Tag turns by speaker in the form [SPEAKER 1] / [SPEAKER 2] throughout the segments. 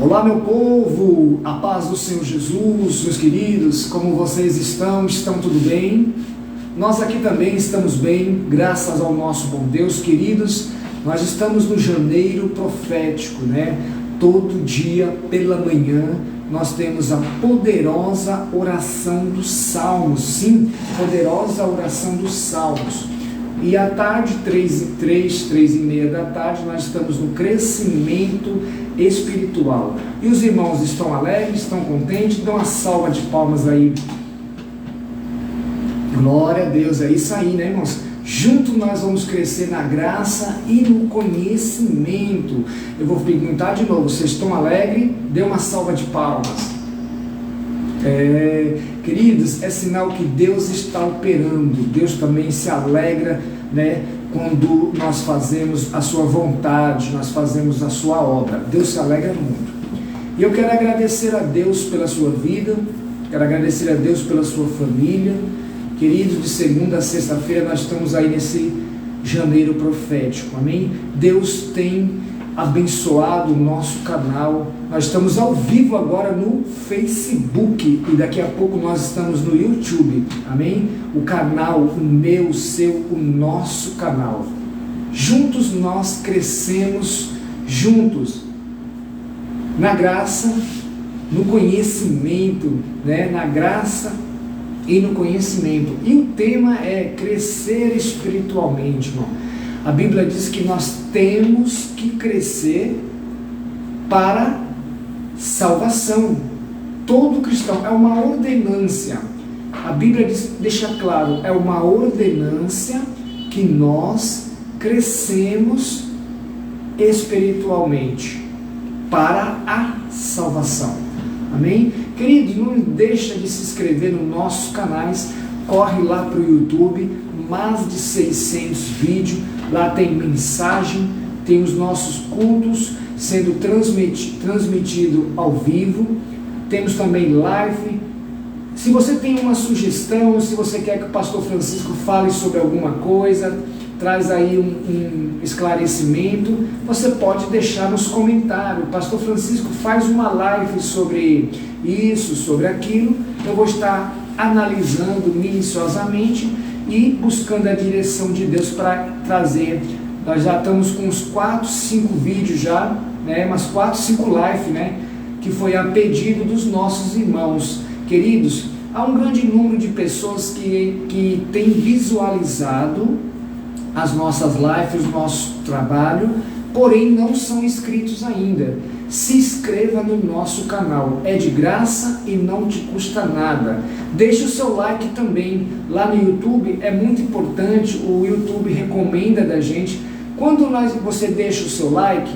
[SPEAKER 1] Olá, meu povo, a paz do Senhor Jesus, meus queridos, como vocês estão? Estão tudo bem? Nós aqui também estamos bem, graças ao nosso bom Deus, queridos. Nós estamos no janeiro profético, né? Todo dia pela manhã nós temos a poderosa oração dos Salmos, sim, poderosa oração dos Salmos. E à tarde, 3h30 da tarde, nós estamos no crescimento espiritual. E os irmãos estão alegres, estão contentes? Dão uma salva de palmas aí. Glória a Deus, é isso aí, né, irmãos? Junto nós vamos crescer na graça e no conhecimento. Eu vou perguntar de novo, vocês estão alegres? Dê uma salva de palmas. Queridos, é sinal que Deus está operando. Deus também se alegra, né, quando nós fazemos a sua vontade, nós fazemos a sua obra. Deus se alegra muito. E eu quero agradecer a Deus pela sua vida, quero agradecer a Deus pela sua família. Queridos, de segunda a sexta-feira nós estamos aí nesse janeiro profético, amém? Deus tem abençoado o nosso canal. Nós estamos ao vivo agora no Facebook e daqui a pouco nós estamos no YouTube, amém? O canal, o meu, o seu, o nosso canal. Juntos nós crescemos, juntos, na graça, no conhecimento, né? Na graça e no conhecimento. E o tema é crescer espiritualmente, irmão. A Bíblia diz que nós temos que crescer para salvação. Todo cristão, é uma ordenância. A Bíblia deixa claro, é uma ordenância que nós crescemos espiritualmente para a salvação. Amém? Queridos, não deixa de se inscrever nos nossos canais. Corre lá para o YouTube, mais de 600 vídeos. Lá tem mensagem, tem os nossos cultos sendo transmitido ao vivo. Temos também live. Se você tem uma sugestão, se você quer que o pastor Francisco fale sobre alguma coisa, traz aí um esclarecimento, você pode deixar nos comentários. O pastor Francisco faz uma live sobre isso, sobre aquilo. Eu vou estar analisando minuciosamente e buscando a direção de Deus para trazer. Nós já estamos com uns 4, 5 vídeos já, né? Umas 4, 5 lives, né? Que foi a pedido dos nossos irmãos. Queridos, há um grande número de pessoas que têm visualizado as nossas lives, o nosso trabalho, porém não são inscritos ainda. Se inscreva no nosso canal, é de graça e não te custa nada. Deixe o seu like também, lá no YouTube é muito importante, o YouTube recomenda da gente. Quando você deixa o seu like,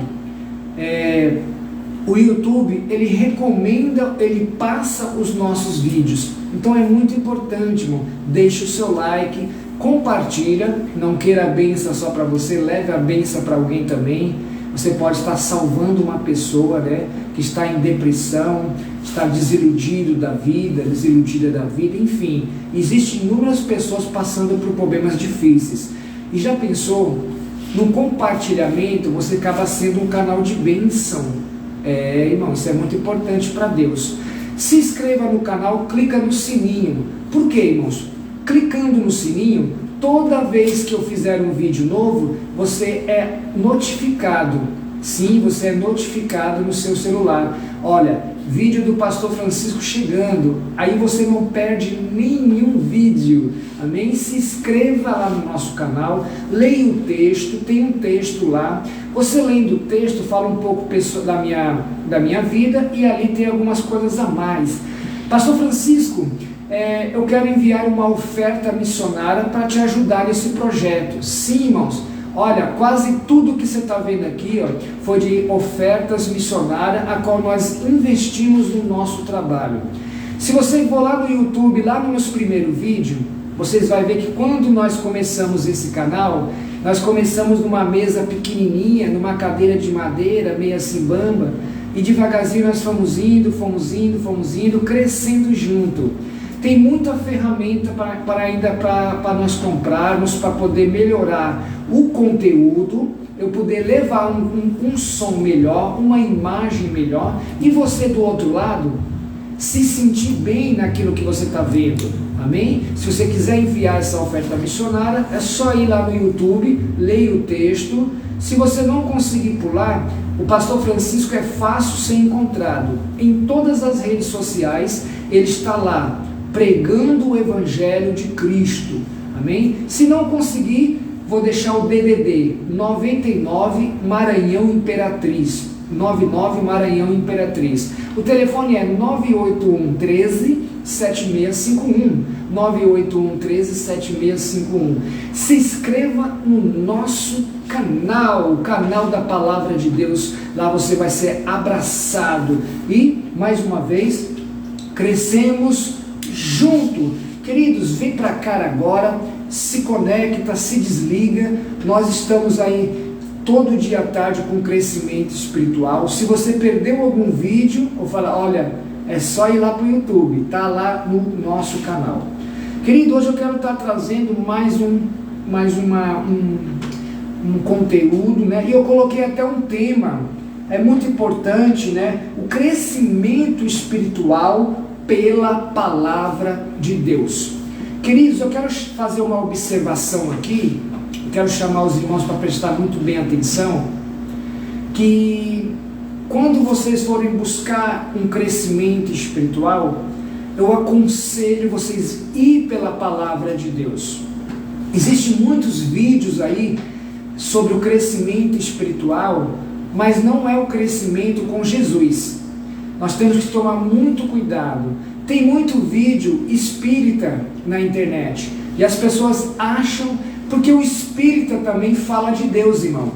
[SPEAKER 1] o YouTube, ele recomenda, ele passa os nossos vídeos. Então é muito importante, irmão, deixe o seu like, compartilha, não queira a bênção só para você, leve a bênção para alguém também. Você pode estar salvando uma pessoa, né, que está em depressão, está desiludida da vida, enfim. Existem inúmeras pessoas passando por problemas difíceis. E já pensou, no compartilhamento, você acaba sendo um canal de bênção. Irmão, isso é muito importante para Deus. Se inscreva no canal, clica no sininho. Por quê, irmãos? Clicando no sininho, toda vez que eu fizer um vídeo novo, você é notificado. Sim, você é notificado no seu celular. Olha, vídeo do pastor Francisco chegando. Aí você não perde nenhum vídeo. Amém? Se inscreva lá no nosso canal, leia o texto, tem um texto lá. Você lendo o texto, fala um pouco da minha vida e ali tem algumas coisas a mais. Pastor Francisco, eu quero enviar uma oferta missionária para te ajudar nesse projeto. Sim, irmãos, olha, quase tudo que você está vendo aqui, ó, foi de ofertas missionárias, a qual nós investimos no nosso trabalho. Se você for lá no YouTube, lá no nosso primeiro vídeo, vocês vão ver que quando nós começamos esse canal, nós começamos numa mesa pequenininha, numa cadeira de madeira, meio assim bamba, e devagarzinho nós fomos indo, crescendo junto. Tem muita ferramenta para nós comprarmos, para poder melhorar o conteúdo, eu poder levar um som melhor, uma imagem melhor, e você do outro lado se sentir bem naquilo que você está vendo, amém? Se você quiser enviar essa oferta missionária, é só ir lá no YouTube, leia o texto. Se você não conseguir pular, o pastor Francisco é fácil ser encontrado em todas as redes sociais, ele está lá pregando o Evangelho de Cristo, amém? Se não conseguir, vou deixar o DDD 99 Maranhão Imperatriz, 99 Maranhão Imperatriz. O telefone é 981 13 7651, 981 13 7651. Se inscreva no nosso canal, o canal da Palavra de Deus. Lá você vai ser abraçado e, mais uma vez, crescemos junto. Queridos, vem para cá agora, se conecta, se desliga. Nós estamos aí todo dia à tarde com crescimento espiritual. Se você perdeu algum vídeo, eu falo, olha, é só ir lá para o YouTube, tá lá no nosso canal. Querido, hoje eu quero estar trazendo mais um conteúdo, né? E eu coloquei até um tema, é muito importante, né? O crescimento espiritual pela palavra de Deus. Queridos, eu quero fazer uma observação aqui, eu quero chamar os irmãos para prestar muito bem atenção, que quando vocês forem buscar um crescimento espiritual, eu aconselho vocês ir pela palavra de Deus. Existem muitos vídeos aí sobre o crescimento espiritual, mas não é o crescimento com Jesus. Nós temos que tomar muito cuidado. Tem muito vídeo espírita na internet e as pessoas acham, porque o espírita também fala de Deus, irmão.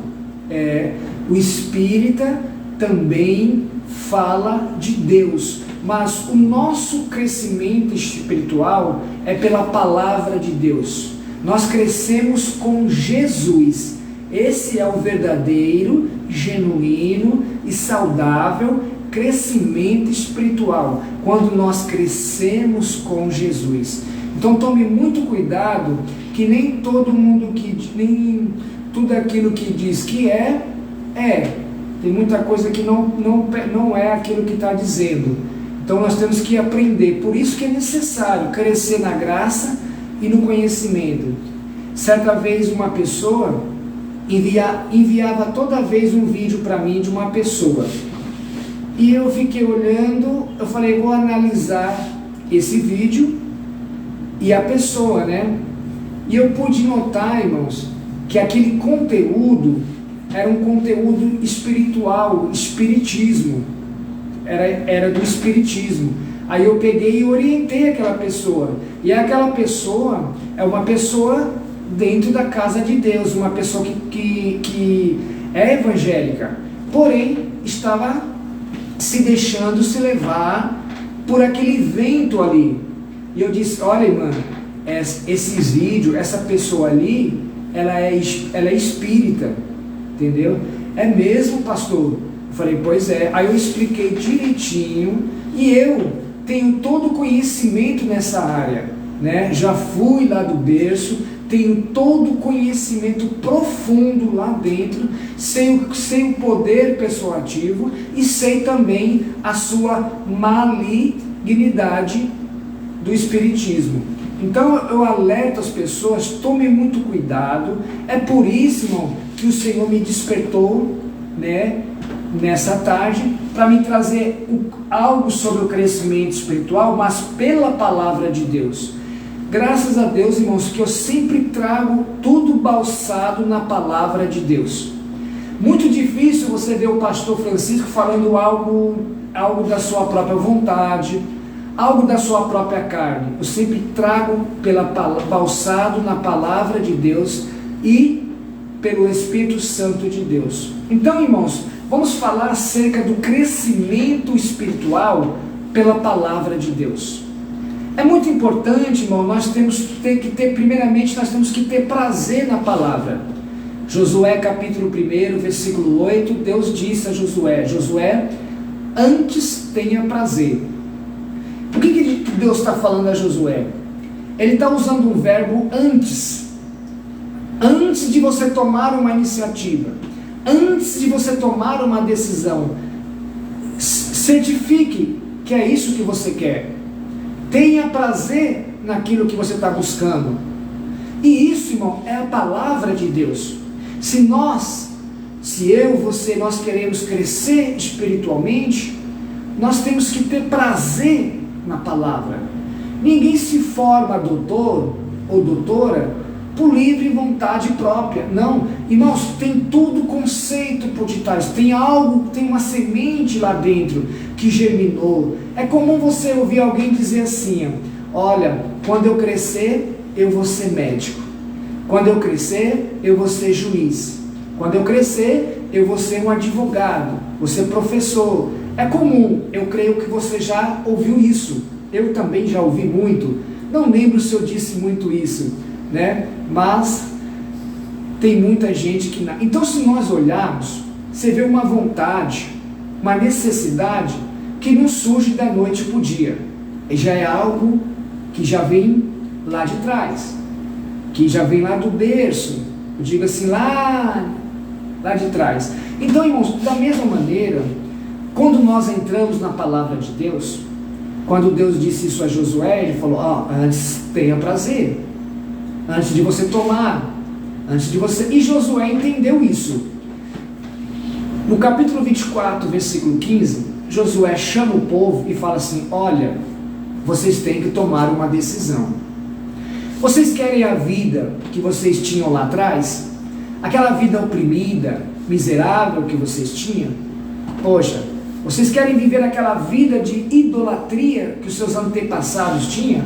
[SPEAKER 1] O espírita também fala de Deus, mas o nosso crescimento espiritual é pela palavra de Deus. Nós crescemos com Jesus. Esse é o verdadeiro, genuíno e saudável crescimento espiritual, quando nós crescemos com Jesus. Então tome muito cuidado, que nem todo mundo, nem tudo aquilo que diz que tem muita coisa que não é aquilo que está dizendo. Então nós temos que aprender, por isso que é necessário crescer na graça e no conhecimento. Certa vez uma pessoa enviava toda vez um vídeo para mim de uma pessoa, e eu fiquei olhando, eu falei, vou analisar esse vídeo e a pessoa, né? E eu pude notar, irmãos, que aquele conteúdo era um conteúdo espiritual, espiritismo, era do espiritismo. Aí eu peguei e orientei aquela pessoa, e aquela pessoa é uma pessoa dentro da casa de Deus, uma pessoa que é evangélica, porém estava se deixando se levar por aquele vento ali. E eu disse, olha, irmã, esses vídeos, essa pessoa ali, ela é espírita, entendeu? É mesmo, pastor? Eu falei, pois é. Aí eu expliquei direitinho, e eu tenho todo o conhecimento nessa área, né? Já fui lá do berço, tenho todo o conhecimento profundo lá dentro, sei o poder persuasivo e sei também a sua malignidade do espiritismo. Então eu alerto as pessoas, tome muito cuidado. É por isso, irmão, que o Senhor me despertou, né, nessa tarde, para me trazer algo sobre o crescimento espiritual, mas pela palavra de Deus. Graças a Deus, irmãos, que eu sempre trago tudo balsado na palavra de Deus. Muito difícil você ver o pastor Francisco falando algo da sua própria vontade, algo da sua própria carne. Eu sempre trago balsado na palavra de Deus e pelo Espírito Santo de Deus. Então, irmãos, vamos falar acerca do crescimento espiritual pela palavra de Deus. É muito importante, irmão, nós temos que ter prazer na palavra. Josué capítulo 1, versículo 8, Deus disse a Josué, antes tenha prazer. Por que Deus está falando a Josué? Ele está usando um verbo antes de você tomar uma iniciativa. Antes de você tomar uma decisão, certifique que é isso que você quer. Tenha prazer naquilo que você está buscando. E isso, irmão, é a palavra de Deus. Se eu, você, nós queremos crescer espiritualmente, nós temos que ter prazer na palavra. Ninguém se forma doutor ou doutora por livre vontade própria. Não, irmãos, tem todo conceito por detrás. Tem algo, tem uma semente lá dentro que germinou. É comum você ouvir alguém dizer assim: olha, quando eu crescer, eu vou ser médico. Quando eu crescer, eu vou ser juiz. Quando eu crescer, eu vou ser um advogado, vou ser professor. É comum, eu creio que você já ouviu isso. Eu também já ouvi muito. Não lembro se eu disse muito isso, né? Mas tem muita gente que não. Então, se nós olharmos, você vê uma vontade, uma necessidade que não surge da noite para o dia. E já é algo que já vem lá de trás, que já vem lá do berço, eu digo assim, lá de trás. Então, irmãos, da mesma maneira, quando nós entramos na palavra de Deus, quando Deus disse isso a Josué, ele falou: antes tenha prazer, antes de você tomar, antes de você... E Josué entendeu isso. No capítulo 24, versículo 15, Josué chama o povo e fala assim: olha, vocês têm que tomar uma decisão. Vocês querem a vida que vocês tinham lá atrás? Aquela vida oprimida, miserável que vocês tinham? Poxa, vocês querem viver aquela vida de idolatria que os seus antepassados tinham?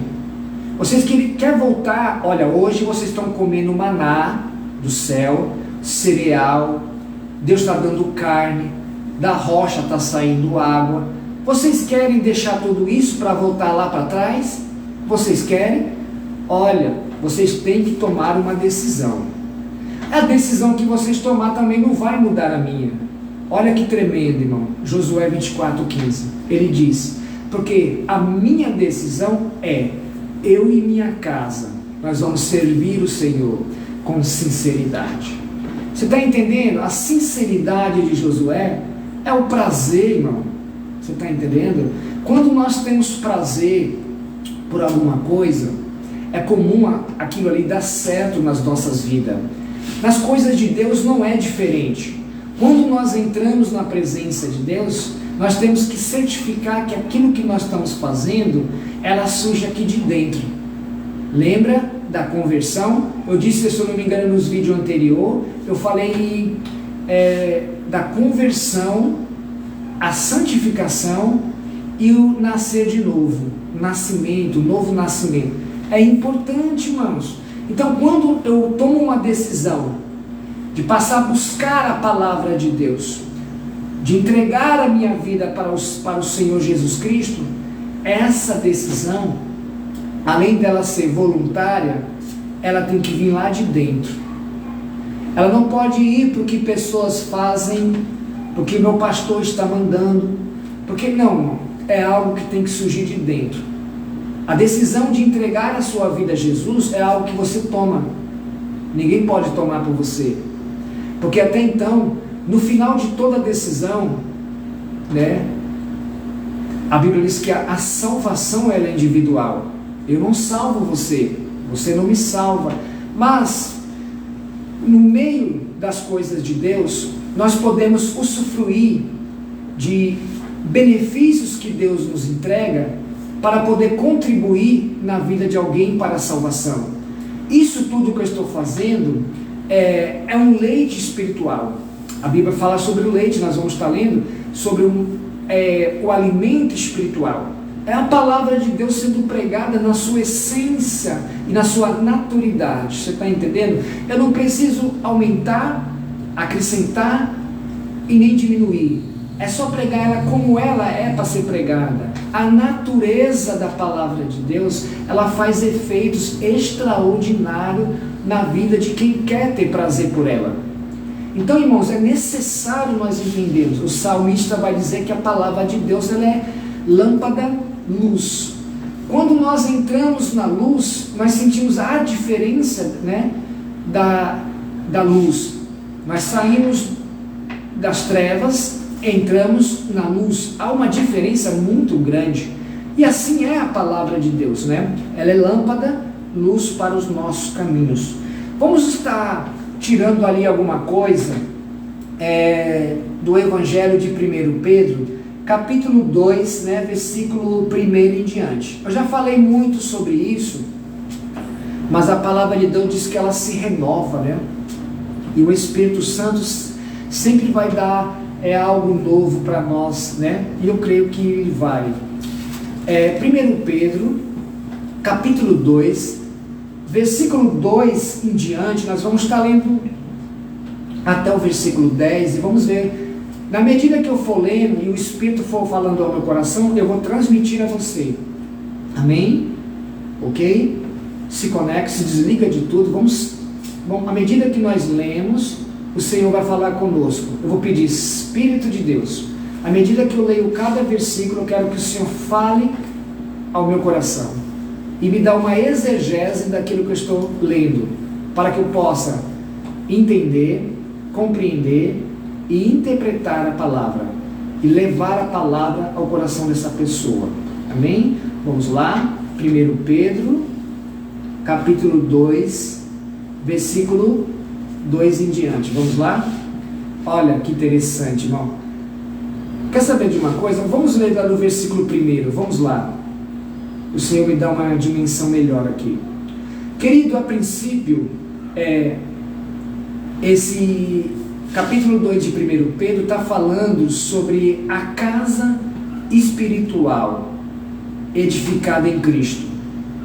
[SPEAKER 1] Vocês querem voltar? Olha, hoje vocês estão comendo maná do céu, cereal, Deus está dando carne, da rocha está saindo água. Vocês querem deixar tudo isso para voltar lá para trás? Vocês querem? Olha, vocês têm que tomar uma decisão. A decisão que vocês tomar também não vai mudar a minha. Olha que tremendo, irmão. Josué 24:15. Ele diz: porque a minha decisão é, eu e minha casa, nós vamos servir o Senhor com sinceridade. Você está entendendo? A sinceridade de Josué é o prazer, irmão. Você está entendendo? Quando nós temos prazer por alguma coisa, é comum aquilo ali dar certo nas nossas vidas. Nas coisas de Deus não é diferente. Quando nós entramos na presença de Deus, nós temos que certificar que aquilo que nós estamos fazendo, ela surge aqui de dentro. Lembra da conversão? Eu disse, se eu não me engano, nos vídeos anteriores, eu falei da conversão, a santificação e o nascer de novo, nascimento, novo nascimento. É importante, irmãos. Então, quando eu tomo uma decisão de passar a buscar a palavra de Deus, de entregar a minha vida para o Senhor Jesus Cristo, essa decisão, além dela ser voluntária, ela tem que vir lá de dentro. Ela não pode ir porque pessoas fazem, porque meu pastor está mandando, porque não, é algo que tem que surgir de dentro. A decisão de entregar a sua vida a Jesus é algo que você toma. Ninguém pode tomar por você. Porque até então, no final de toda decisão, né, a Bíblia diz que a salvação ela é individual. Eu não salvo você, você não me salva. Mas, no meio das coisas de Deus, nós podemos usufruir de benefícios que Deus nos entrega para poder contribuir na vida de alguém para a salvação. Isso tudo que eu estou fazendo é um leite espiritual. A Bíblia fala sobre o leite, nós vamos estar lendo sobre o alimento espiritual. É a palavra de Deus sendo pregada na sua essência e na sua naturalidade. Você está entendendo? Eu não preciso aumentar, acrescentar e nem diminuir. É só pregar ela como ela é para ser pregada. A natureza da palavra de Deus, ela faz efeitos extraordinários na vida de quem quer ter prazer por ela. Então, irmãos, é necessário nós entendermos. O salmista vai dizer que a palavra de Deus ela é lâmpada, luz. Quando nós entramos na luz, nós sentimos a diferença, né, da luz. Nós saímos das trevas, entramos na luz. Há uma diferença muito grande. E assim é a palavra de Deus, né? Ela é lâmpada, luz para os nossos caminhos. Vamos estar tirando ali alguma coisa do Evangelho de 1 Pedro, capítulo 2, né, versículo 1 em diante. Eu já falei muito sobre isso, mas a palavra de Deus diz que ela se renova, né? E o Espírito Santo sempre vai dar algo novo para nós, né? E eu creio que ele vai. 1 Pedro, capítulo 2, versículo 2 em diante, nós vamos estar lendo até o versículo 10 e vamos ver, na medida que eu for lendo e o Espírito for falando ao meu coração, eu vou transmitir a você. Amém? Ok? Se conecta, se desliga de tudo. À medida que nós lemos, o Senhor vai falar conosco. Eu vou pedir, Espírito de Deus, à medida que eu leio cada versículo, eu quero que o Senhor fale ao meu coração e me dá uma exegese daquilo que eu estou lendo, para que eu possa entender, compreender e interpretar a palavra e levar a palavra ao coração dessa pessoa. Amém? Vamos lá, 1 Pedro, capítulo 2, versículo 2 em diante. Vamos lá? Olha que interessante, irmão. Quer saber de uma coisa? Vamos ler lá no versículo 1. Vamos lá. O Senhor me dá uma dimensão melhor aqui. Querido, a princípio, esse capítulo 2 de 1 Pedro está falando sobre a casa espiritual edificada em Cristo,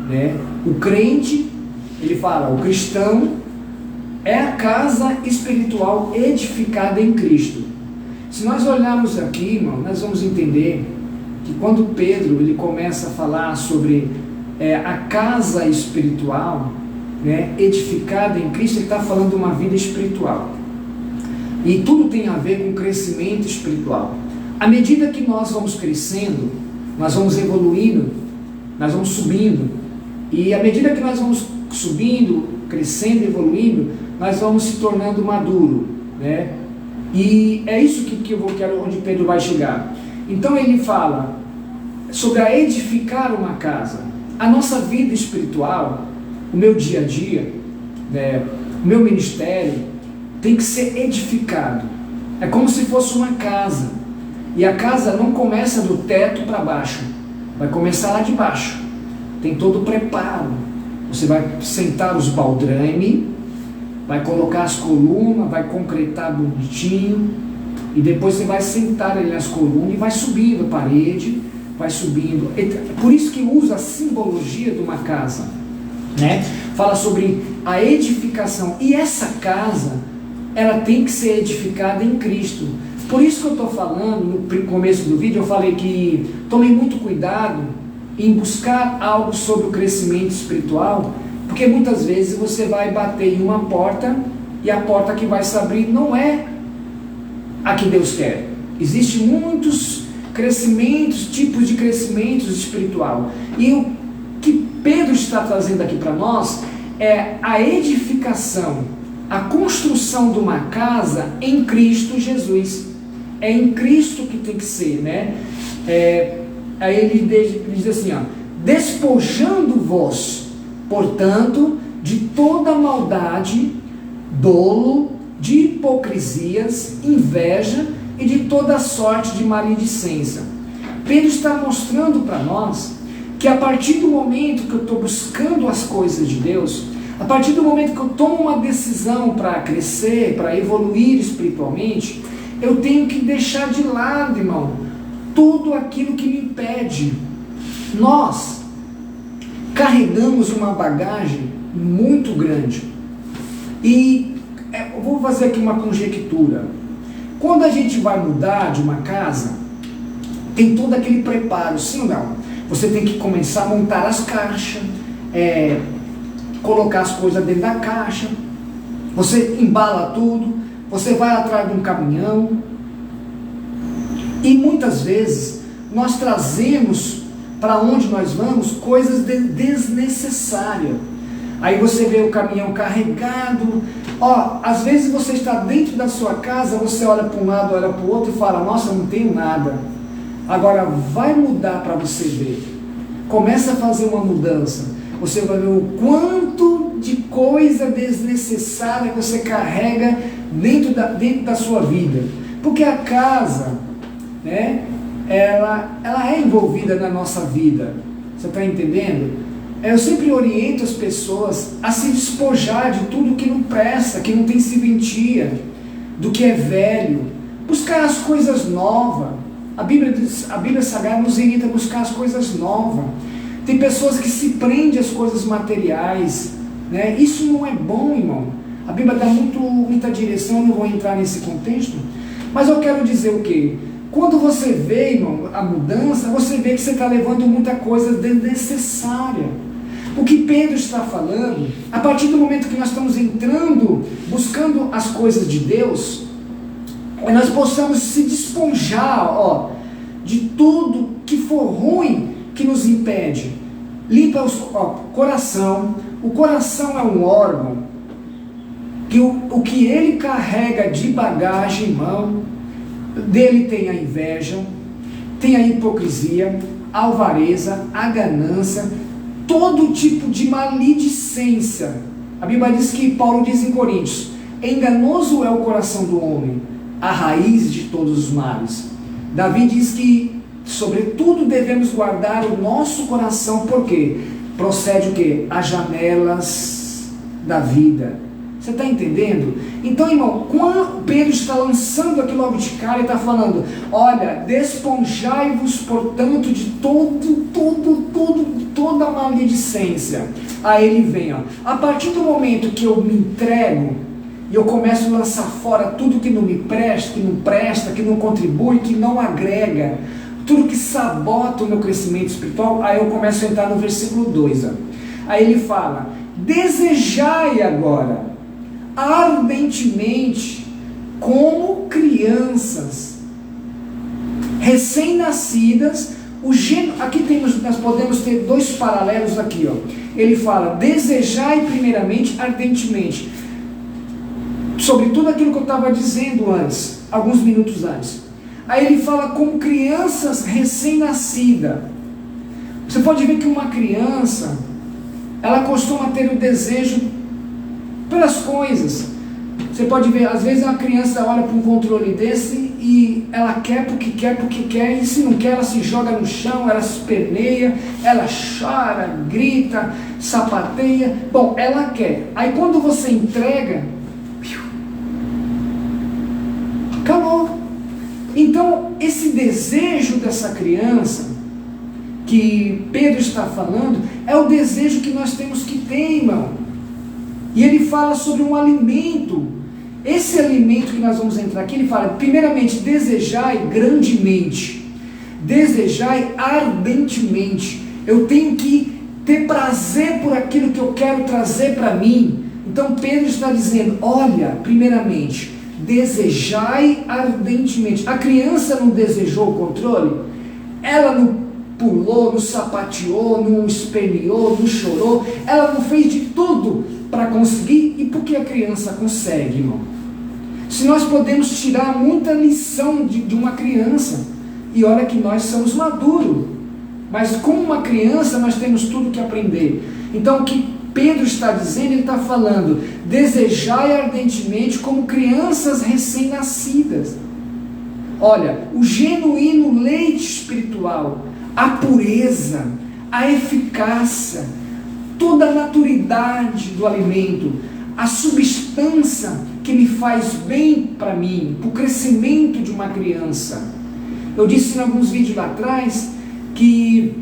[SPEAKER 1] né? O crente, ele fala, o cristão é a casa espiritual edificada em Cristo. Se nós olharmos aqui, irmão, nós vamos entender que quando Pedro ele começa a falar sobre a casa espiritual, né, edificada em Cristo, ele está falando de uma vida espiritual. E tudo tem a ver com crescimento espiritual. À medida que nós vamos crescendo, nós vamos evoluindo, nós vamos subindo. E à medida que nós vamos subindo, crescendo, evoluindo, nós vamos se tornando maduro, né? E é isso que eu quero, onde Pedro vai chegar. Então ele fala sobre a edificar uma casa. A nossa vida espiritual, o meu dia a dia, né, o meu ministério, tem que ser edificado. É como se fosse uma casa. E a casa não começa do teto para baixo, vai começar lá de baixo. Tem todo o preparo. Você vai sentar os baldrame, vai colocar as colunas, vai concretar bonitinho, e depois você vai sentar ali nas colunas e vai subindo a parede, vai subindo. Por isso que usa a simbologia de uma casa, né? Fala sobre a edificação. E essa casa, ela tem que ser edificada em Cristo. Por isso que eu estou falando, no começo do vídeo, eu falei que tomei muito cuidado em buscar algo sobre o crescimento espiritual, porque muitas vezes você vai bater em uma porta e a porta que vai se abrir não é a que Deus quer. Existem muitos crescimentos, tipos de crescimentos espiritual. E o que Pedro está trazendo aqui para nós é a edificação, a construção de uma casa em Cristo Jesus. É em Cristo que tem que ser, né? Aí ele diz assim, ó, despojando-vos, portanto, de toda maldade, dolo, de hipocrisias, inveja e de toda sorte de maledicência. Pedro está mostrando para nós que a partir do momento que eu estou buscando as coisas de Deus, a partir do momento que eu tomo uma decisão para crescer, para evoluir espiritualmente, eu tenho que deixar de lado, irmão, tudo aquilo que me impede. Nós carregamos uma bagagem muito grande. E eu vou fazer aqui uma conjectura. Quando a gente vai mudar de uma casa, tem todo aquele preparo, sim ou não? Você tem que começar a montar as caixas, colocar as coisas dentro da caixa, você embala tudo, você vai atrás de um caminhão, e muitas vezes nós trazemos para onde nós vamos coisas desnecessárias. Aí você vê o caminhão carregado Às vezes você está dentro da sua casa, você olha para um lado, olha para o outro e fala, nossa, não tenho nada. Agora vai mudar para você ver. Começa a fazer uma mudança. Você vai ver o quanto de coisa desnecessária que você carrega dentro da sua vida. Porque a casa, né, ela é envolvida na nossa vida. Você está entendendo? Eu sempre oriento as pessoas a se despojar de tudo que não presta, que não tem serventia, do que é velho. Buscar as coisas novas. A Bíblia Sagrada nos orienta a buscar as coisas novas. Tem pessoas que se prendem às coisas materiais, né? Isso não é bom, irmão. A Bíblia dá muita direção, não vou entrar nesse contexto. Mas eu quero dizer o quê? Quando você vê, irmão, a mudança, você vê que você está levando muita coisa desnecessária. O que Pedro está falando, a partir do momento que nós estamos entrando, buscando as coisas de Deus, nós possamos se despojar, de tudo que for ruim que nos impede. Limpa o coração. O coração é um órgão que o que ele carrega de bagagem, irmão, dele tem a inveja, tem a hipocrisia, a avareza, a ganância, todo tipo de maledicência. A Bíblia diz que, Paulo diz em Coríntios, enganoso é o coração do homem, a raiz de todos os males. Davi diz que, sobretudo, devemos guardar o nosso coração, porque procede o quê? As janelas da vida. Você está entendendo? Então, irmão, quando Pedro está lançando aqui logo de cara, ele está falando, olha, desponjai-vos, portanto, de toda a maledicência. Aí ele vem, a partir do momento que eu me entrego, e eu começo a lançar fora tudo que não me presta, que não contribui, que não agrega, tudo que sabota o meu crescimento espiritual, aí eu começo a entrar no versículo 2. Aí ele fala, desejai agora, ardentemente, como crianças, recém-nascidas, aqui nós podemos ter dois paralelos aqui, ele fala, desejai primeiramente, ardentemente, sobre tudo aquilo que eu estava dizendo antes, alguns minutos antes. Aí ele fala como crianças recém-nascidas. Você pode ver que uma criança, ela costuma ter o desejo pelas coisas. Você pode ver, às vezes uma criança olha para um controle desse e ela quer porque quer, e se não quer ela se joga no chão, ela se esperneia, ela chora, grita, sapateia. Bom, ela quer. Aí quando você entrega, acabou. Então, esse desejo dessa criança, que Pedro está falando, é o desejo que nós temos que ter, irmão. E ele fala sobre um alimento. Esse alimento que nós vamos entrar aqui, ele fala, primeiramente, desejai grandemente, desejai ardentemente. Eu tenho que ter prazer por aquilo que eu quero trazer para mim. Então Pedro está dizendo, olha, primeiramente, desejai ardentemente. A criança não desejou o controle? Ela não pulou, não sapateou, não esperneou, não chorou, ela não fez de tudo para conseguir. E por que a criança consegue, irmão? Se nós podemos tirar muita lição de uma criança, e olha que nós somos maduros, mas como uma criança nós temos tudo que aprender. Então o que Pedro está dizendo, ele está falando, desejai ardentemente como crianças recém-nascidas. Olha, o genuíno leite espiritual, a pureza, a eficácia, toda a naturalidade do alimento, a substância que me faz bem para mim, para o crescimento de uma criança. Eu disse em alguns vídeos lá atrás que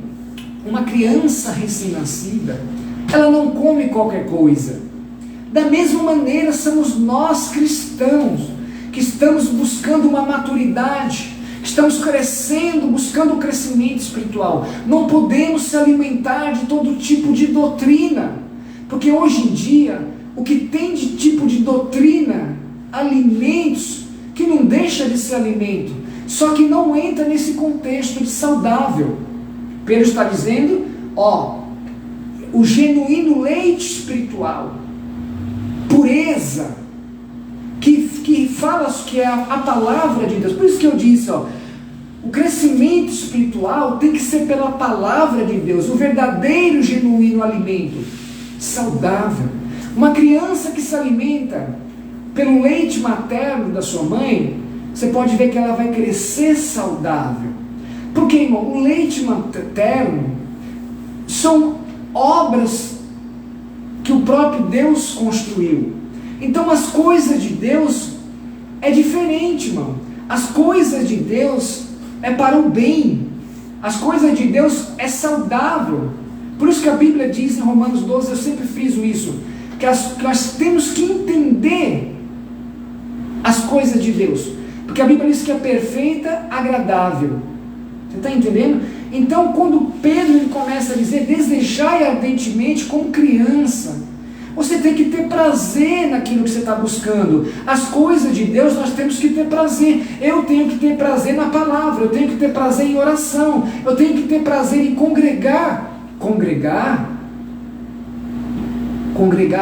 [SPEAKER 1] uma criança recém-nascida, ela não come qualquer coisa. Da mesma maneira somos nós cristãos, que estamos buscando uma maturidade, estamos crescendo, buscando um crescimento espiritual. Não podemos se alimentar de todo tipo de doutrina, porque hoje em dia, o que tem de tipo de doutrina, alimentos, que não deixa de ser alimento, só que não entra nesse contexto de saudável. Pedro está dizendo, o genuíno leite espiritual, pureza, que fala que é a palavra de Deus. Por isso que eu disse, ó, o crescimento espiritual tem que ser pela palavra de Deus, o verdadeiro, genuíno alimento, saudável. Uma criança que se alimenta pelo leite materno da sua mãe, você pode ver que ela vai crescer saudável. Porque, irmão, o leite materno são obras que o próprio Deus construiu. Então as coisas de Deus é diferente, irmão. As coisas de Deus é para o bem. As coisas de Deus é saudável. Por isso que a Bíblia diz em Romanos 12, eu sempre friso isso, que nós temos que entender as coisas de Deus. Porque a Bíblia diz que é perfeita, agradável. Você está entendendo? Então, quando Pedro ele começa a dizer, desejai ardentemente como criança, você tem que ter prazer naquilo que você está buscando. As coisas de Deus nós temos que ter prazer. Eu tenho que ter prazer na palavra, eu tenho que ter prazer em oração, eu tenho que ter prazer em congregar. Congregar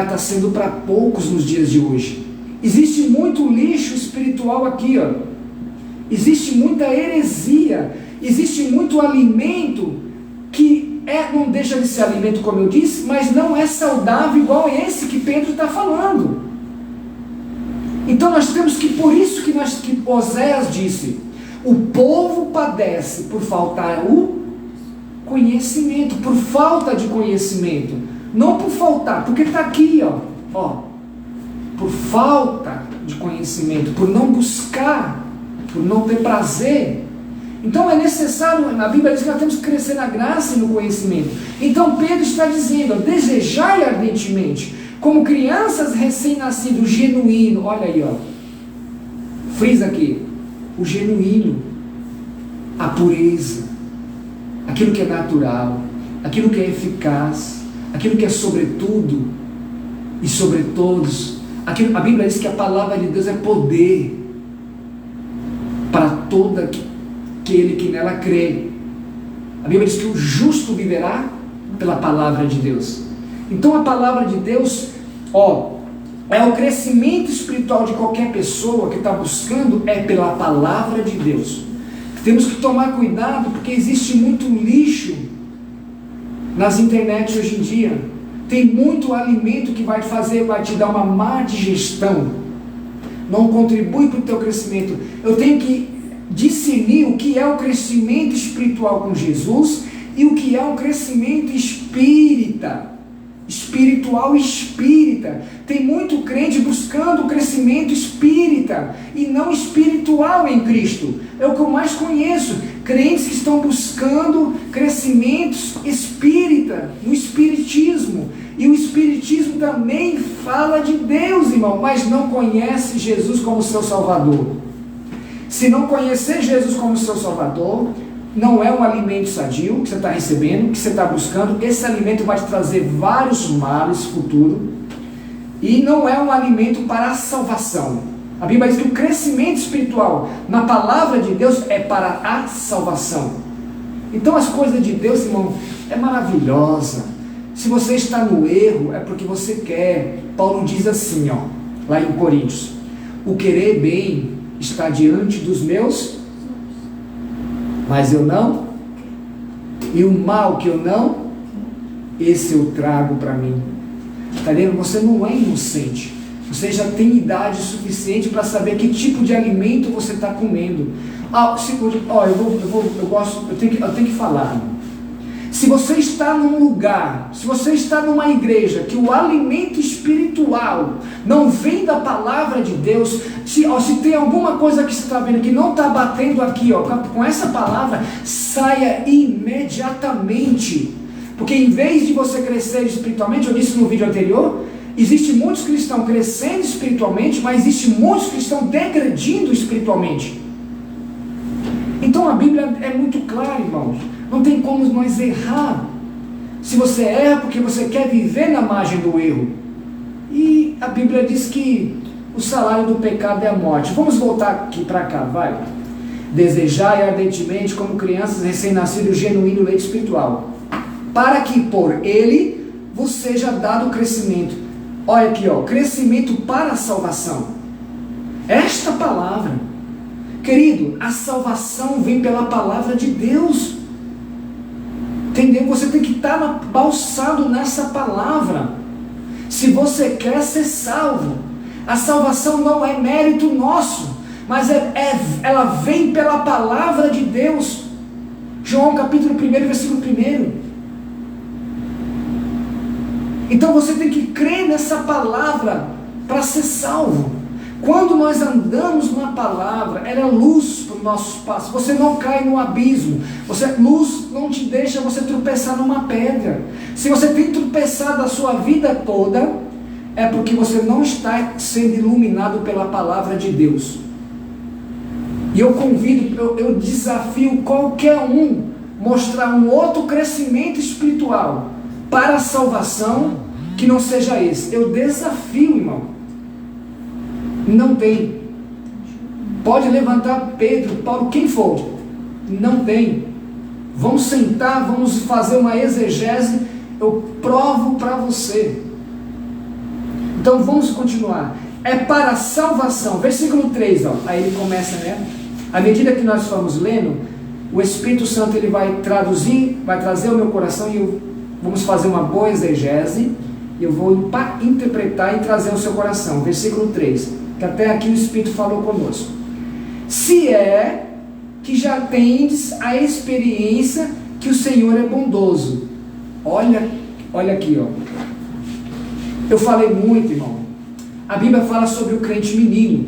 [SPEAKER 1] está sendo para poucos nos dias de hoje. Existe muito lixo espiritual aqui, ó. Existe muita heresia, existe muito alimento que não deixa de ser alimento, como eu disse, mas não é saudável igual esse que Pedro está falando. Então nós temos que, por isso que Oséias disse, o povo padece por faltar o conhecimento, por falta de conhecimento, não por faltar, porque está aqui, ó, por falta de conhecimento, por não buscar, por não ter prazer. Então é necessário, na Bíblia diz que nós temos que crescer na graça e no conhecimento. Então Pedro está dizendo, desejai ardentemente, como crianças recém-nascidos, genuíno, olha aí, ó, frisa aqui, o genuíno, a pureza, aquilo que é natural, aquilo que é eficaz, aquilo que é sobretudo e sobre todos. A Bíblia diz que a palavra de Deus é poder para todo aquele que nela crê. A Bíblia diz que o justo viverá pela palavra de Deus. Então a palavra de Deus, é o crescimento espiritual de qualquer pessoa que está buscando, é pela palavra de Deus. Temos que tomar cuidado, porque existe muito lixo nas internets hoje em dia. Tem muito alimento que vai te dar uma má digestão, não contribui para o teu crescimento. Eu tenho que discernir o que é o crescimento espiritual com Jesus e o que é um crescimento espiritual e espírita. Tem muito crente buscando o crescimento espírita e não espiritual em Cristo. É o que eu mais conheço, crentes que estão buscando crescimentos espírita, no espiritismo. E o espiritismo também fala de Deus, irmão, mas não conhece Jesus como seu Salvador. Se não conhecer Jesus como seu Salvador, não é um alimento sadio que você está recebendo, que você está buscando. Esse alimento vai te trazer vários males futuros, e não é um alimento para a salvação. A Bíblia diz que o crescimento espiritual na palavra de Deus é para a salvação. Então as coisas de Deus, irmão, é maravilhosa. Se você está no erro, é porque você quer. Paulo diz assim, lá em Coríntios, o querer bem está diante dos meus, mas eu não, e o mal que eu não, esse eu trago para mim. Está vendo? Você não é inocente. Você já tem idade suficiente para saber que tipo de alimento você está comendo. Eu tenho que falar. Se você está num lugar, se você está numa igreja que o alimento espiritual não vem da palavra de Deus, se tem alguma coisa que você está vendo que não está batendo aqui, com essa palavra, saia imediatamente. Porque em vez de você crescer espiritualmente, eu disse no vídeo anterior, existem muitos que estão crescendo espiritualmente, mas existem muitos que estão degredindo espiritualmente. Então a Bíblia é muito clara, irmãos. Não tem como nós errar. Se você erra porque você quer viver na margem do erro. E a Bíblia diz que o salário do pecado é a morte. Vamos voltar aqui para cá, vai. Desejai ardentemente como crianças recém-nascidos o genuíno leite espiritual, para que por ele vos seja dado o crescimento. Olha aqui, crescimento para a salvação. Esta palavra. Querido, a salvação vem pela palavra de Deus. Entendeu? Você tem que estar balsado nessa palavra. Se você quer ser salvo, a salvação não é mérito nosso, mas ela vem pela palavra de Deus. João capítulo 1, versículo 1. Então você tem que crer nessa palavra para ser salvo. Quando nós andamos na palavra, ela é luz para os nossos passos. Você não cai no abismo. Luz não te deixa você tropeçar numa pedra. Se você tem tropeçado a sua vida toda, é porque você não está sendo iluminado pela palavra de Deus. E eu convido, eu desafio qualquer um mostrar um outro crescimento espiritual para a salvação que não seja esse. Eu desafio, irmão. Não tem. Pode levantar Pedro, Paulo, quem for. Não tem. Vamos sentar, vamos fazer uma exegese. Eu provo para você. Então vamos continuar. É para a salvação. Versículo 3, ó. Aí ele começa, né? À medida que nós formos lendo, o Espírito Santo ele vai traduzir, vai trazer ao meu coração e vamos fazer uma boa exegese. Eu vou interpretar e trazer ao seu coração. Versículo 3. Que até aqui o Espírito falou conosco. Se é que já tendes a experiência que o Senhor é bondoso. Olha aqui, ó. Eu falei muito, irmão. A Bíblia fala sobre o crente menino.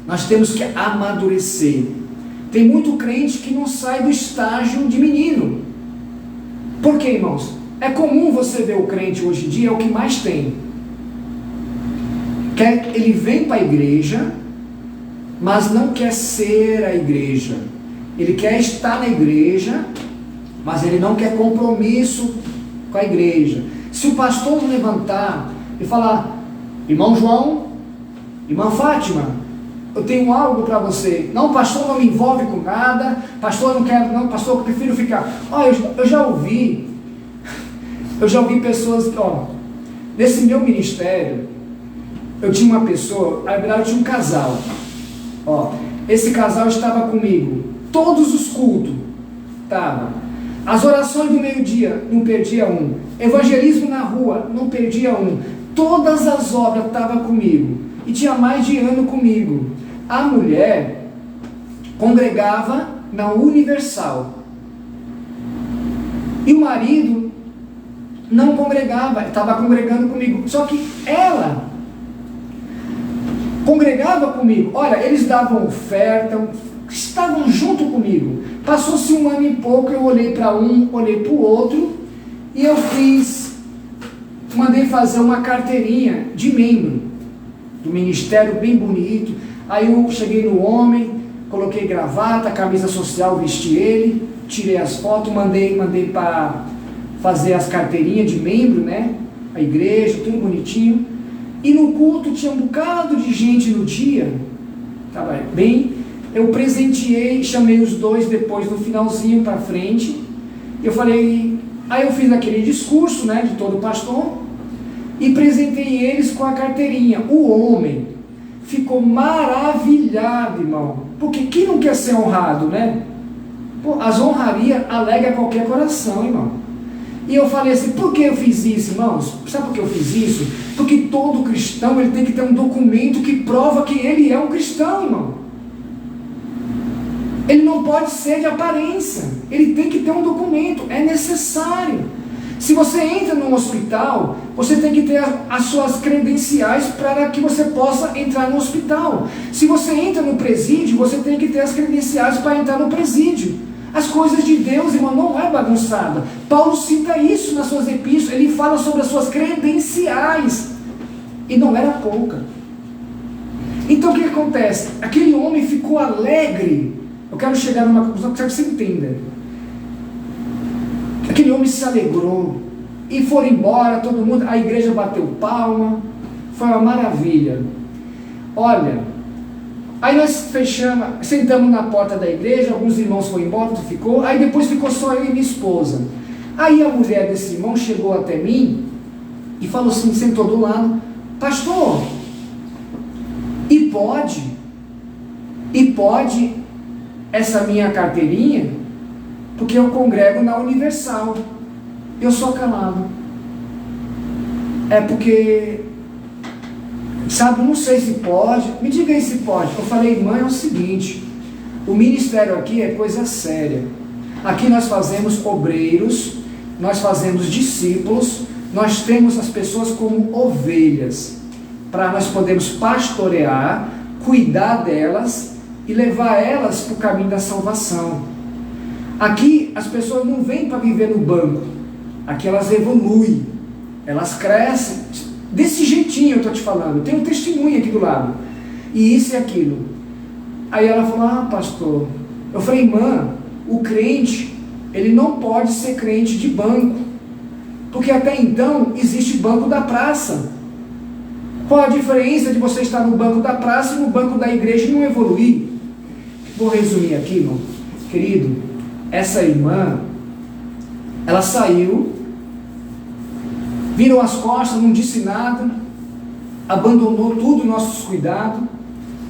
[SPEAKER 1] Nós temos que amadurecer. Tem muito crente que não sai do estágio de menino. Por quê, irmãos? É comum você ver o crente hoje em dia, é o que mais tem. Ele vem para a igreja, mas não quer ser a igreja. Ele quer estar na igreja, mas ele não quer compromisso com a igreja. Se o pastor levantar e falar: irmão João, irmã Fátima, eu tenho algo para você. Não, pastor, não me envolve com nada. Pastor, eu não quero, não, pastor, eu prefiro ficar. Olha, eu já ouvi pessoas, ó, nesse meu ministério, eu tinha uma pessoa, na verdade eu tinha um casal, ó, esse casal estava comigo, todos os cultos, as orações do meio-dia, não perdia um, evangelismo na rua, não perdia um, todas as obras estavam comigo, e tinha mais de ano comigo. A mulher congregava na Universal, e o marido não congregava, estava congregando comigo, só que ela congregava comigo. Olha, eles davam oferta, estavam junto comigo. Passou-se um ano e pouco, eu olhei para um, olhei para o outro, e eu mandei fazer uma carteirinha de membro do ministério, bem bonito. Aí eu cheguei no homem, coloquei gravata, camisa social, vesti ele, tirei as fotos, mandei para fazer as carteirinhas de membro, né? A igreja, tudo bonitinho. E no culto tinha um bocado de gente no dia, estava bem, eu presenteei, chamei os dois depois no finalzinho para frente, eu falei, aí eu fiz aquele discurso, né, de todo pastor, e presentei eles com a carteirinha. O homem ficou maravilhado, irmão, porque quem não quer ser honrado, né? Pô, as honrarias alegra qualquer coração, irmão. E eu falei assim, por que eu fiz isso, irmãos? Sabe por que eu fiz isso? Porque todo cristão ele tem que ter um documento que prova que ele é um cristão, irmão. Ele não pode ser de aparência, ele tem que ter um documento, é necessário. Se você entra num hospital, você tem que ter as suas credenciais para que você possa entrar no hospital. Se você entra no presídio, você tem que ter as credenciais para entrar no presídio. As coisas de Deus, irmão, não é bagunçada. Paulo cita isso nas suas epístolas, ele fala sobre as suas credenciais, e não era pouca. Então o que acontece? Aquele homem ficou alegre. Eu quero chegar numa conclusão que você entenda. Aquele homem se alegrou, e foram embora, todo mundo, a igreja bateu palma, foi uma maravilha. Olha, aí nós fechamos, sentamos na porta da igreja, alguns irmãos foram embora, outro ficou, aí depois ficou só eu e minha esposa. Aí a mulher desse irmão chegou até mim e falou assim, sentou do lado: pastor, e pode? E pode essa minha carteirinha, porque eu congrego na Universal. Eu sou calado. É porque, sabe, não sei se pode. Me diga aí se pode. Eu falei, irmã, é o seguinte, o ministério aqui é coisa séria. Aqui nós fazemos obreiros, nós fazemos discípulos, nós temos as pessoas como ovelhas, para nós podermos pastorear, cuidar delas e levar elas para o caminho da salvação. Aqui as pessoas não vêm para viver no banco, aqui elas evoluem, elas crescem, desse jeitinho eu estou te falando, tem um testemunho aqui do lado, e isso e aquilo. Aí ela falou, ah pastor, eu falei, irmã, o crente, ele não pode ser crente de banco, porque até então existe banco da praça. Qual a diferença de você estar no banco da praça e no banco da igreja e não evoluir? Vou resumir aqui, irmão. Querido, essa irmã, ela saiu, virou as costas, não disse nada, abandonou tudo, nossos cuidados,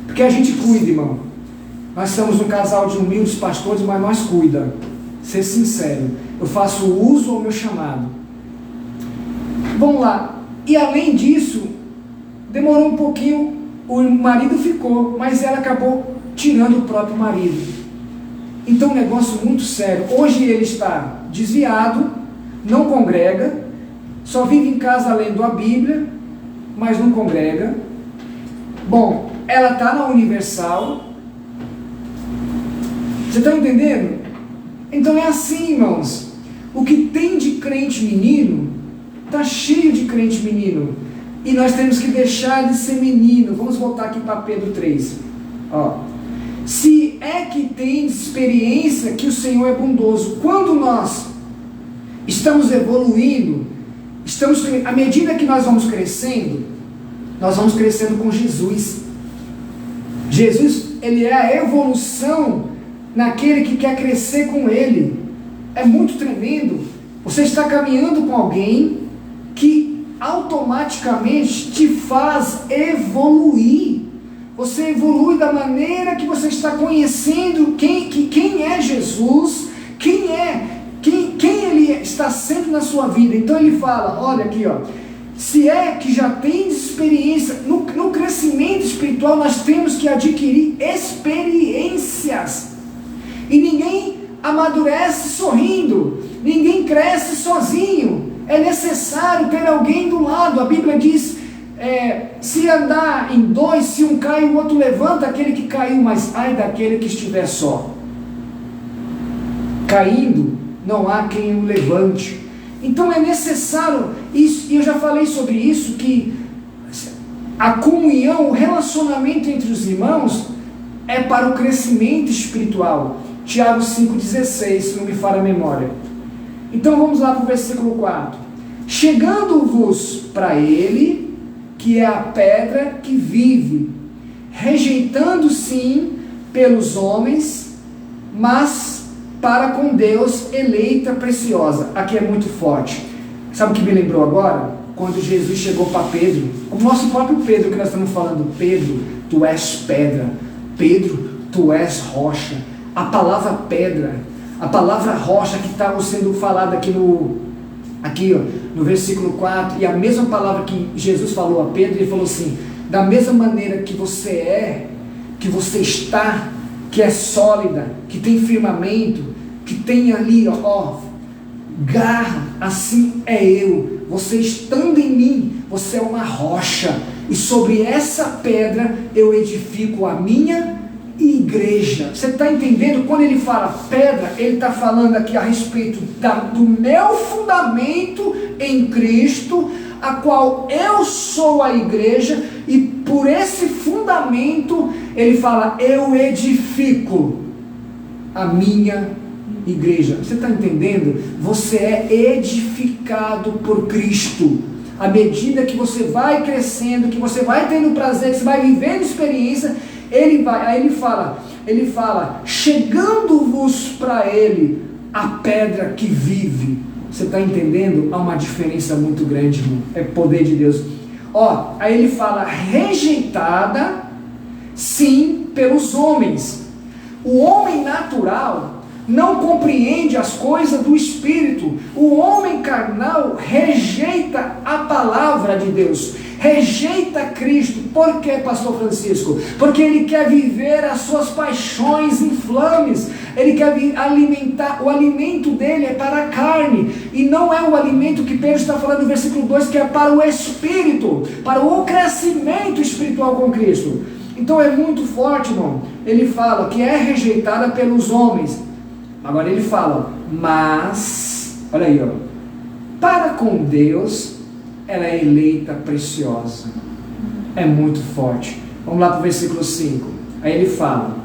[SPEAKER 1] porque a gente cuida, irmão. Nós somos um casal de humildes pastores, mas nós cuida. Ser sincero, eu faço uso ao meu chamado. Vamos lá. E além disso, demorou um pouquinho, o marido ficou, mas ela acabou tirando o próprio marido. Então um negócio muito sério. Hoje ele está desviado, não congrega, só vive em casa lendo a Bíblia, mas não congrega. Bom, ela está na Universal. Você está entendendo? Então é assim, irmãos. O que tem de crente menino, está cheio de crente menino. E nós temos que deixar de ser menino. Vamos voltar aqui para Pedro 3. Ó. Se é que tem experiência que o Senhor é bondoso, quando nós estamos evoluindo, à medida que nós vamos crescendo com Jesus. Jesus, ele é a evolução naquele que quer crescer com ele. É muito tremendo. Você está caminhando com alguém que automaticamente te faz evoluir. Você evolui da maneira que você está conhecendo quem é Jesus, quem ele está sendo na sua vida. Então ele fala, olha aqui, ó, se é que já tem experiência, no crescimento espiritual nós temos que adquirir experiências. E ninguém amadurece sorrindo, ninguém cresce sozinho. É necessário ter alguém do lado. A Bíblia diz, se andar em dois, se um cai, o outro levanta aquele que caiu, mas ai daquele que estiver só. Caindo, não há quem o levante. Então é necessário, isso, e eu já falei sobre isso, que a comunhão, o relacionamento entre os irmãos é para o crescimento espiritual. Tiago 5,16, se não me falha a memória. Então vamos lá para o versículo 4. Chegando-vos para ele, que é a pedra que vive, rejeitando sim pelos homens, mas para com Deus eleita, preciosa. Aqui é muito forte. Sabe o que me lembrou agora? Quando Jesus chegou para Pedro, o nosso próprio Pedro que nós estamos falando. Pedro, tu és pedra. Pedro, tu és rocha. A palavra pedra, a palavra rocha que está sendo falada aqui no versículo 4, e a mesma palavra que Jesus falou a Pedro, ele falou assim, da mesma maneira que você é, que você está, que é sólida, que tem firmamento, que tem ali, ó, garra, assim é eu. Você estando em mim, você é uma rocha, e sobre essa pedra eu edifico a minha igreja. Você está entendendo? Quando ele fala pedra, ele está falando aqui a respeito do meu fundamento em Cristo, a qual eu sou a igreja, e por esse fundamento ele fala, eu edifico a minha igreja. Você está entendendo? Você é edificado por Cristo. À medida que você vai crescendo, que você vai tendo prazer, que você vai vivendo experiência, aí ele fala, chegando-vos para ele, a pedra que vive. Você está entendendo? Há uma diferença muito grande, irmão. É poder de Deus. Ó, aí ele fala, rejeitada sim pelos homens. O homem natural não compreende as coisas do Espírito. O homem carnal rejeita a palavra de Deus, rejeita Cristo. Por quê, pastor Francisco? Porque ele quer viver as suas paixões infames, ele quer alimentar, o alimento dele é para a carne, e não é o alimento que Pedro está falando no versículo 2, que é para o Espírito, para o crescimento espiritual com Cristo. Então é muito forte, irmão. Ele fala que é rejeitada pelos homens. Agora ele fala, mas, olha aí, ó, para com Deus, ela é eleita preciosa. É muito forte. Vamos lá para o versículo 5. Aí ele fala,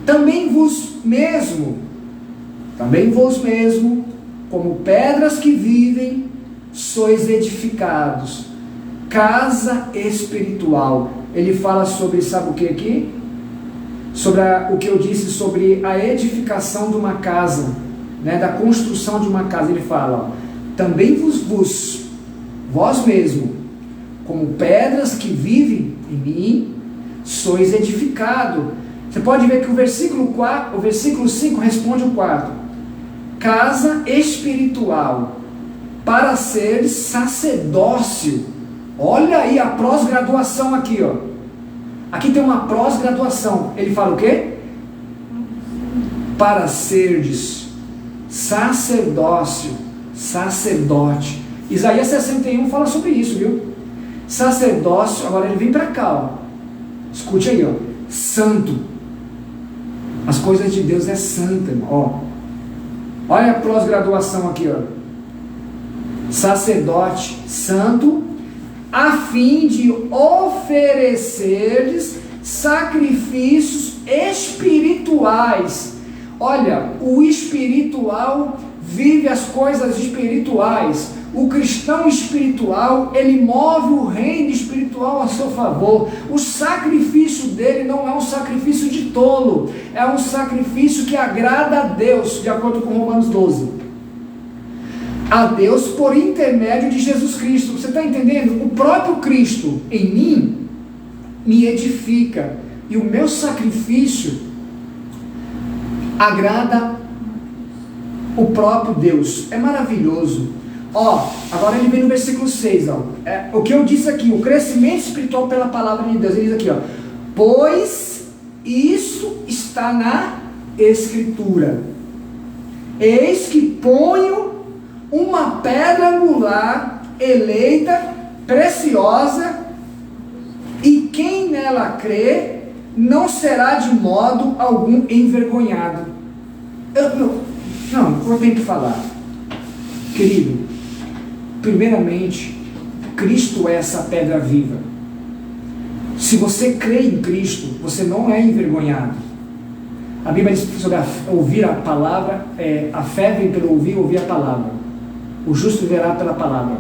[SPEAKER 1] também vos mesmo, como pedras que vivem, sois edificados, casa espiritual. Ele fala sobre, sabe o que aqui? Sobre o que eu disse sobre a edificação de uma casa, né, da construção de uma casa. Ele fala, ó, também vós mesmo, como pedras que vivem em mim, sois edificado. Você pode ver que o versículo 5 responde o 4. Casa espiritual, para ser sacerdócio. Olha aí a pós-graduação aqui, ó. Aqui tem uma pós-graduação. Ele fala o quê? Para serdes sacerdócio, sacerdote. Isaías 61 fala sobre isso, viu? Sacerdócio, agora ele vem para cá, ó. Escute aí, ó. Santo. As coisas de Deus é santa, irmão. Ó. Olha a pós-graduação aqui, ó. Sacerdote, santo, a fim de oferecer-lhes sacrifícios espirituais. Olha, o espiritual vive as coisas espirituais. O cristão espiritual, ele move o reino espiritual a seu favor. O sacrifício dele não é um sacrifício de tolo, é um sacrifício que agrada a Deus, de acordo com Romanos 12. A Deus por intermédio de Jesus Cristo. Você está entendendo? O próprio Cristo em mim me edifica, e o meu sacrifício agrada o próprio Deus. É maravilhoso. Ó, agora ele vem no versículo 6, ó. O que eu disse aqui, o crescimento espiritual pela palavra de Deus. Ele diz aqui, ó, pois isso está na Escritura. Eis que ponho uma pedra angular, eleita, preciosa, e quem nela crê não será de modo algum envergonhado. Eu tenho que falar, querido. Primeiramente, Cristo é essa pedra viva. Se você crê em Cristo, você não é envergonhado. A Bíblia diz sobre ouvir a palavra, a fé vem pelo ouvir a palavra. O justo viverá pela palavra.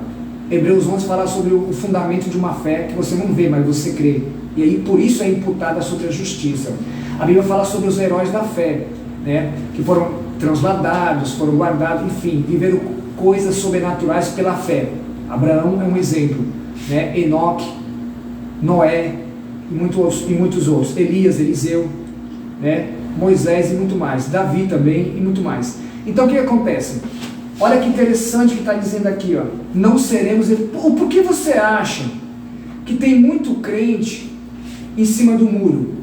[SPEAKER 1] Hebreus 11 fala sobre o fundamento de uma fé que você não vê, mas você crê. E aí por isso é imputada sobre a justiça. A Bíblia fala sobre os heróis da fé, né, que foram transladados, foram guardados, enfim, viveram coisas sobrenaturais pela fé. Abraão é um exemplo, né? Enoque, Noé e muitos outros. Elias, Eliseu, né? Moisés e muito mais. Davi também e muito mais. Então o que acontece? Olha que interessante que está dizendo aqui, ó. Não seremos... Por que você acha que tem muito crente em cima do muro?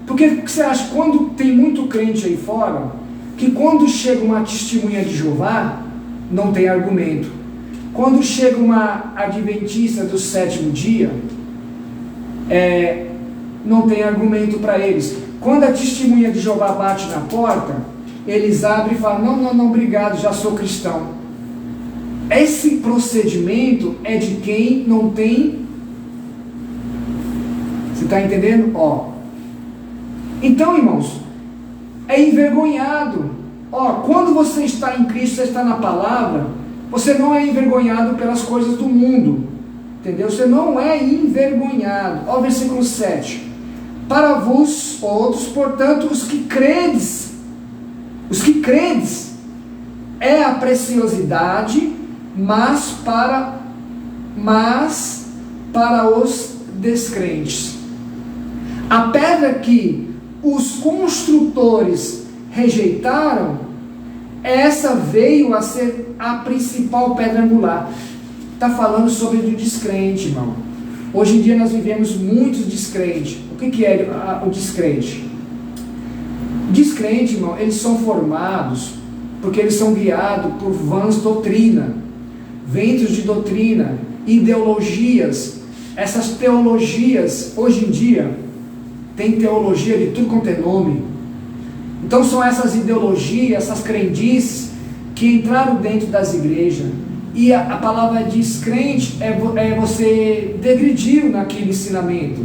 [SPEAKER 1] Por que você acha que quando tem muito crente aí fora, que quando chega uma testemunha de Jeová, não tem argumento? Quando chega uma adventista do sétimo dia, não tem argumento para eles. Quando a testemunha de Jeová bate na porta, eles abrem e falam, não, obrigado, já sou cristão. Esse procedimento é de quem não tem... Você está entendendo? Ó. Então, irmãos, é envergonhado. Ó, quando você está em Cristo, você está na palavra, você não é envergonhado pelas coisas do mundo. Entendeu? Você não é envergonhado. Ó, versículo 7. Para vós outros, portanto, os que credes, é a preciosidade, mas para os descrentes. A pedra que os construtores rejeitaram, essa veio a ser a principal pedra angular. Está falando sobre o descrente, irmão. Hoje em dia nós vivemos muitos descrentes. O que é o descrente? Descrente, irmão, eles são formados porque eles são guiados por vãs doutrina, ventos de doutrina, ideologias. Essas teologias, hoje em dia, tem teologia de tudo quanto é nome. Então são essas ideologias, essas crendices que entraram dentro das igrejas. E a palavra descrente é você degredir naquele ensinamento.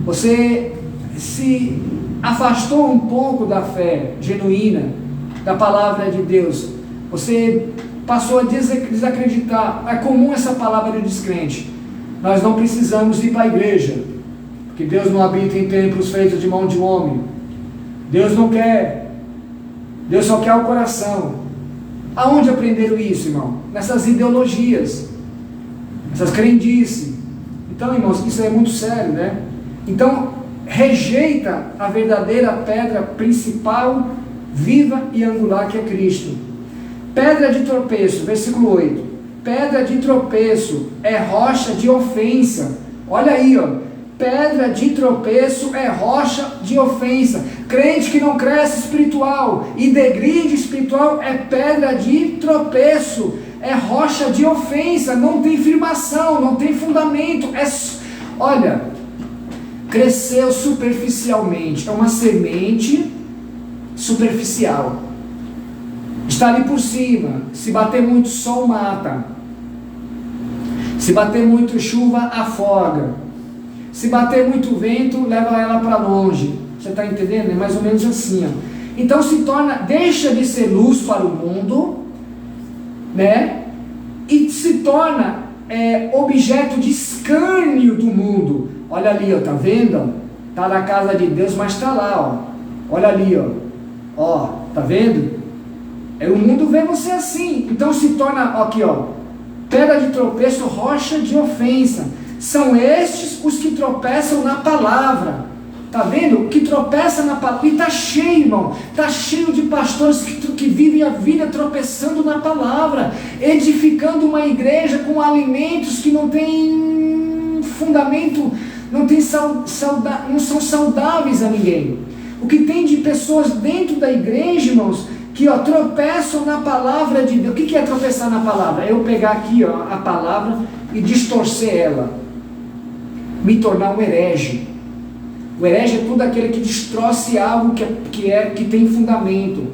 [SPEAKER 1] Você se afastou um pouco da fé genuína, da palavra de Deus. Você passou a desacreditar. É comum essa palavra de descrente. Nós não precisamos ir para a igreja, porque Deus não habita em templos feitos de mão de homem. Deus não quer. Deus só quer o coração. Aonde aprenderam isso, irmão? Nessas ideologias, essas crendices. Então, irmãos, isso é muito sério, né? Então, rejeita a verdadeira pedra principal, viva e angular, que é Cristo. Pedra de tropeço, versículo 8. Pedra de tropeço é rocha de ofensa. Olha aí, ó. Pedra de tropeço é rocha de ofensa. Crente que não cresce espiritual e degride espiritual é pedra de tropeço, é rocha de ofensa, não tem firmação, não tem fundamento. Olha, cresceu superficialmente, é uma semente superficial, está ali por cima. Se bater muito sol mata, se bater muito chuva afoga, se bater muito vento leva ela para longe. Você está entendendo? É mais ou menos assim, ó. Então se torna, deixa de ser luz para o mundo, né? E se torna objeto de escárnio do mundo. Olha ali, ó, tá vendo? Tá na casa de Deus, mas tá lá, ó. Olha ali, ó. Ó, tá vendo? O mundo vê você assim. Então se torna, aqui, ó, pedra de tropeço, rocha de ofensa. São estes os que tropeçam na palavra. Está vendo? Que tropeça na palavra. E está cheio, irmão. Está cheio de pastores que vivem a vida tropeçando na palavra, edificando uma igreja com alimentos que não tem fundamento, não são saudáveis a ninguém. O que tem de pessoas dentro da igreja, irmãos, que tropeçam na palavra de Deus. O que é tropeçar na palavra? É eu pegar aqui, ó, a palavra e distorcer ela, me tornar um herege. O herege é tudo aquele que distorce algo que tem fundamento,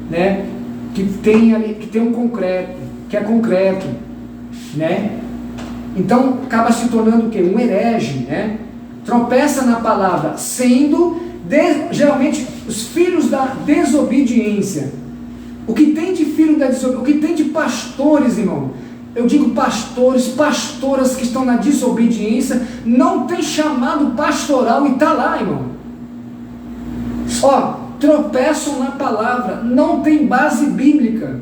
[SPEAKER 1] né? Que tem um concreto, que é concreto, né? Então acaba se tornando o quê? Um herege, né? Tropeça na palavra, sendo geralmente os filhos da desobediência. O que tem de filho da desobediência? O que tem de pastores, irmão? Eu digo pastores, pastoras que estão na desobediência, não tem chamado pastoral e está lá, irmão. Ó, tropeçam na palavra, não tem base bíblica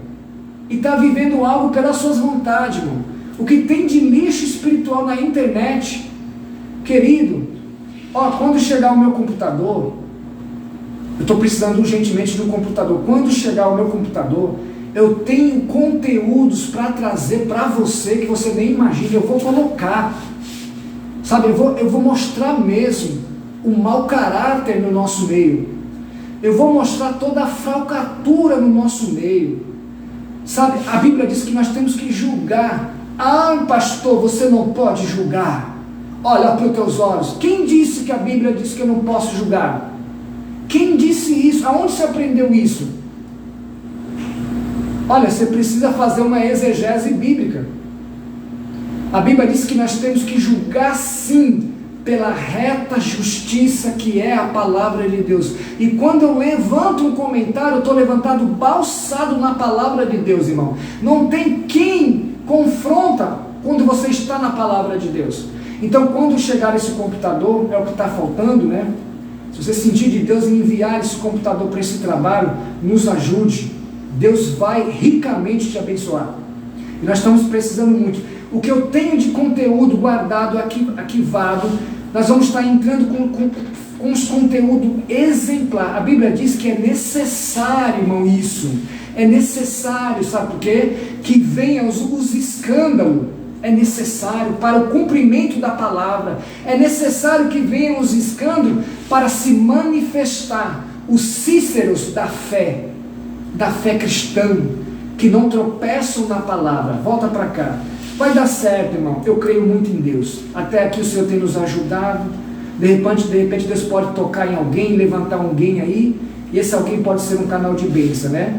[SPEAKER 1] e está vivendo algo pelas suas vontades, irmão. O que tem de lixo espiritual na internet, querido, ó, quando chegar o meu computador, eu estou precisando urgentemente de um computador. Quando chegar o meu computador, eu tenho conteúdos para trazer para você que você nem imagina. Eu vou colocar, sabe, eu vou mostrar mesmo o mau caráter no nosso meio. Eu vou mostrar toda a falcatrua no nosso meio. Sabe, a Bíblia diz que nós temos que julgar. Ah, pastor, você não pode julgar. Olha para os teus olhos. Quem disse que a Bíblia diz que eu não posso julgar? Quem disse isso? Aonde você aprendeu isso? Olha, você precisa fazer uma exegese bíblica. A Bíblia diz que nós temos que julgar sim, pela reta justiça que é a palavra de Deus. E quando eu levanto um comentário, eu estou levantado balsado na palavra de Deus, irmão. Não tem quem confronta quando você está na palavra de Deus. Então quando chegar esse computador, é o que está faltando, né? Se você sentir de Deus em enviar esse computador para esse trabalho, nos ajude. Deus vai ricamente te abençoar. E nós estamos precisando muito. O que eu tenho de conteúdo guardado, arquivado, nós vamos estar entrando uns conteúdo exemplar. A Bíblia diz que é necessário, irmão, isso. É necessário, sabe por quê? Que venham os escândalos. É necessário para o cumprimento da palavra. É necessário que venham os escândalos para se manifestar os Cíceros da fé cristã, que não tropeçam na palavra. Volta para cá. Vai dar certo, irmão. Eu creio muito em Deus. Até aqui o Senhor tem nos ajudado. De repente Deus pode tocar em alguém, levantar alguém aí. E esse alguém pode ser um canal de bênção, né?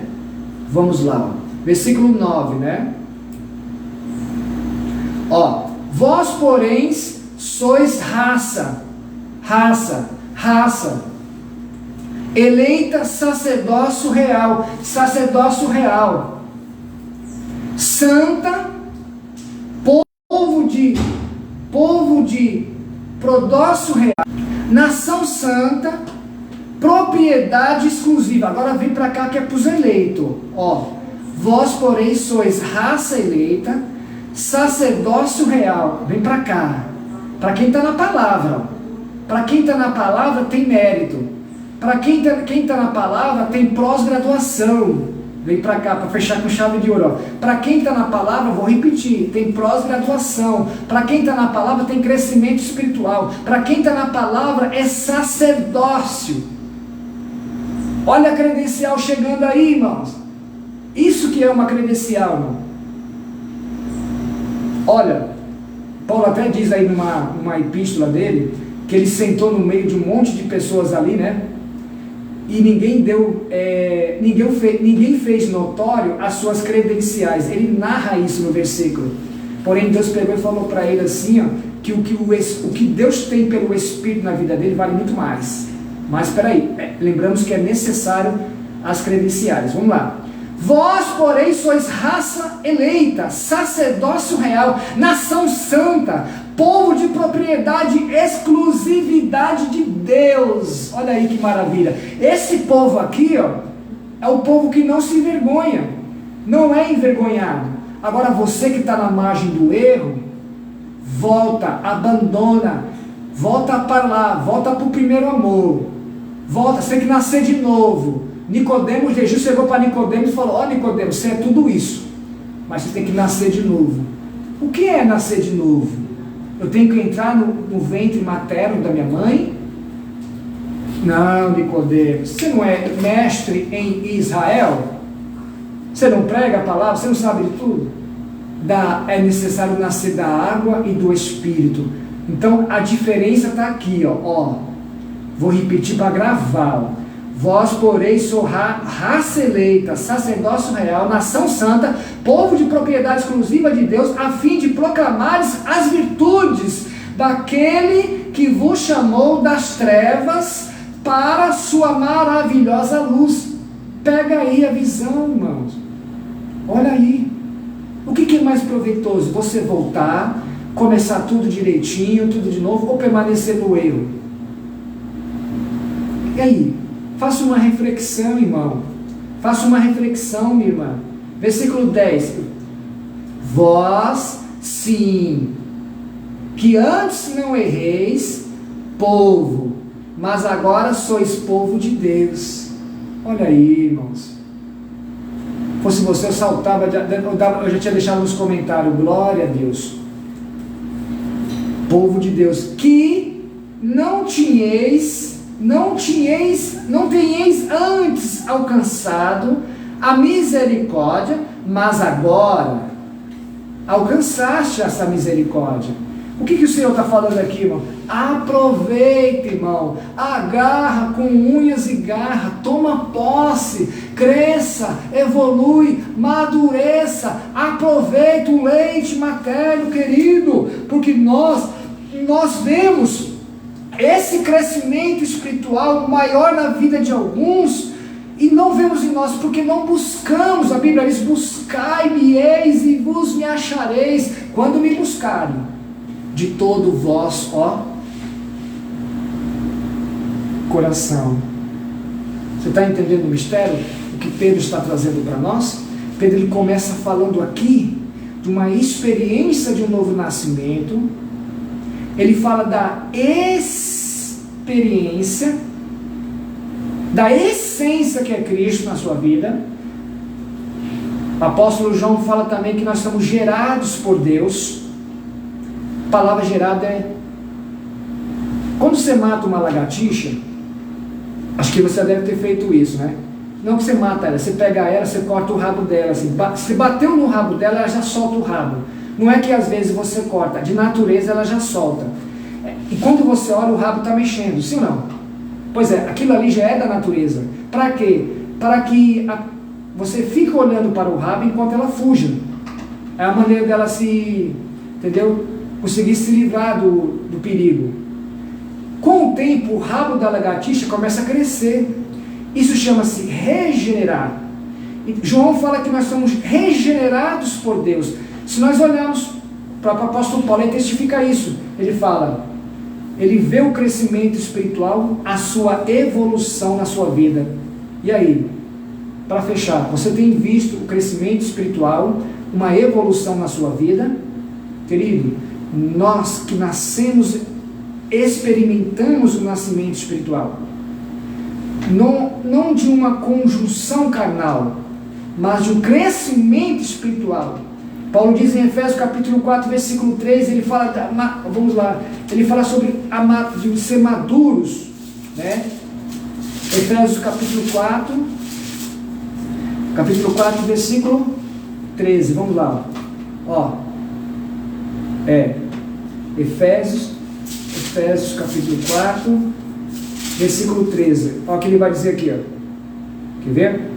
[SPEAKER 1] Vamos lá, ó. Versículo 9, né? Ó, vós, porém, sois raça, eleita, sacerdócio real, santa, povo de prodócio real, nação santa, propriedade exclusiva. Agora vem para cá que é para os eleitos. Ó, vós, porém, sois raça eleita, sacerdócio real. Vem para cá. Para quem está na palavra. Para quem está na palavra tem mérito. Para quem tá na palavra tem pós-graduação. Vem para cá para fechar com chave de ouro. Para quem está na palavra, vou repetir, tem pós-graduação. Para quem está na palavra tem crescimento espiritual. Para quem está na palavra é sacerdócio. Olha a credencial chegando aí, irmãos. Isso que é uma credencial, irmão. Olha, Paulo até diz aí numa epístola dele, que ele sentou no meio de um monte de pessoas ali, né? E ninguém fez notório as suas credenciais. Ele narra isso no versículo. Porém Deus pegou e falou para ele assim, ó, que o que Deus tem pelo Espírito na vida dele vale muito mais. Mas espera aí, lembramos que é necessário as credenciais. Vamos lá. Vós, porém, sois raça eleita, sacerdócio real, nação santa, povo de propriedade, exclusividade de Deus. Olha aí que maravilha. Esse povo aqui, ó, é o povo que não se envergonha, não é envergonhado. Agora você que está na margem do erro, volta, abandona, volta para lá, volta para o primeiro amor, volta, você tem que nascer de novo. Nicodemos, Jesus chegou para Nicodemos e falou: ó Nicodemos, você é tudo isso, mas você tem que nascer de novo. O que é nascer de novo? Eu tenho que entrar no ventre materno da minha mãe? Não, Nicodemos, você não é mestre em Israel? Você não prega a palavra? Você não sabe de tudo? É necessário nascer da água e do Espírito. Então a diferença está aqui, ó. Vou repetir para gravar, ó. Vós, porém, sois raça eleita, sacerdócio real, nação santa, povo de propriedade exclusiva de Deus, a fim de proclamares as virtudes daquele que vos chamou das trevas para a sua maravilhosa luz. Pega aí a visão, irmãos. Olha aí. O que é mais proveitoso? Você voltar, começar tudo direitinho, tudo de novo, ou permanecer no erro? E aí? Faça uma reflexão, irmão. Faça uma reflexão, minha irmã. Versículo 10. Vós, sim, que antes não erreis, povo, mas agora sois povo de Deus. Olha aí, irmãos. Fosse você, eu saltava, eu já tinha deixado nos comentários, glória a Deus. Povo de Deus, que não tenhais antes alcançado a misericórdia, mas agora alcançaste essa misericórdia. O que o Senhor está falando aqui, irmão? Aproveita, irmão, agarra com unhas e garra, toma posse, cresça, evolui, madureça, aproveita o leite materno, querido, porque nós vemos esse crescimento espiritual maior na vida de alguns e não vemos em nós, porque não buscamos. A Bíblia diz: buscai-me-eis e vos me achareis, quando me buscarem de todo o vosso coração. Você está entendendo o mistério? O que Pedro está trazendo para nós? Pedro ele começa falando aqui de uma experiência de um novo nascimento. Ele fala da experiência da essência que é Cristo na sua vida. O apóstolo João fala também que nós somos gerados por Deus. A palavra gerada é... Quando você mata uma lagartixa, acho que você deve ter feito isso, né? Não que você mata ela, você pega ela, você corta o rabo dela, assim, se bateu no rabo dela, ela já solta o rabo. Não é que às vezes você corta, de natureza ela já solta. E quando você olha, o rabo está mexendo, sim ou não? Pois é, aquilo ali já é da natureza. Para quê? Para que você fique olhando para o rabo enquanto ela fuja. É a maneira dela se, entendeu? Conseguir se livrar do perigo. Com o tempo, o rabo da lagartixa começa a crescer. Isso chama-se regenerar. E João fala que nós somos regenerados por Deus. Se nós olharmos para o apóstolo Paulo, ele testifica isso. Ele fala, ele vê o crescimento espiritual, a sua evolução na sua vida. E aí, para fechar, você tem visto o crescimento espiritual, uma evolução na sua vida? Querido, nós que nascemos, experimentamos o nascimento espiritual. Não de uma conjunção carnal, mas de um crescimento espiritual. Paulo diz em Efésios capítulo 4, versículo 3, ele fala, vamos lá, ele fala sobre de ser maduros, né? Efésios capítulo 4, versículo 13, vamos lá, ó, Efésios capítulo 4, versículo 13, olha o que ele vai dizer aqui, ó. Quer ver?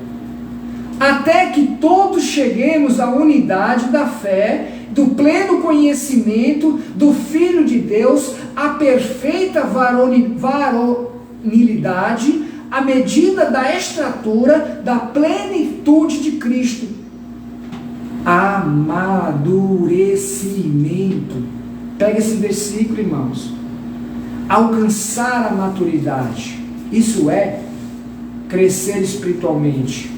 [SPEAKER 1] Até que todos cheguemos à unidade da fé, do pleno conhecimento do Filho de Deus, à perfeita varonilidade, à medida da estatura da plenitude de Cristo. Amadurecimento. Pega esse versículo, irmãos. Alcançar a maturidade. Isso é crescer espiritualmente.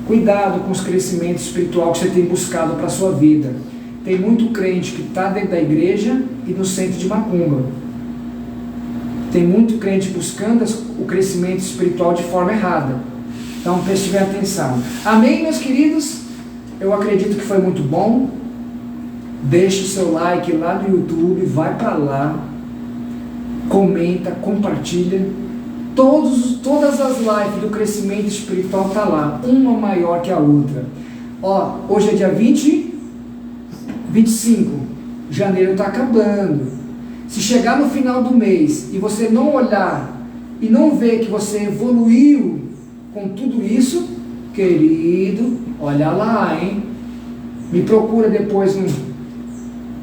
[SPEAKER 1] Cuidado com os crescimentos espirituais que você tem buscado para a sua vida. Tem muito crente que está dentro da igreja e no centro de macumba. Tem muito crente buscando o crescimento espiritual de forma errada. Então preste atenção. Amém, meus queridos? Eu acredito que foi muito bom. Deixe o seu like lá no YouTube, vai para lá, comenta, compartilha. Todas as lives do crescimento espiritual tá lá, uma maior que a outra. Ó, hoje é dia 25, janeiro está acabando. Se chegar no final do mês e você não olhar e não ver que você evoluiu com tudo isso, querido, olha lá, hein? Me procura depois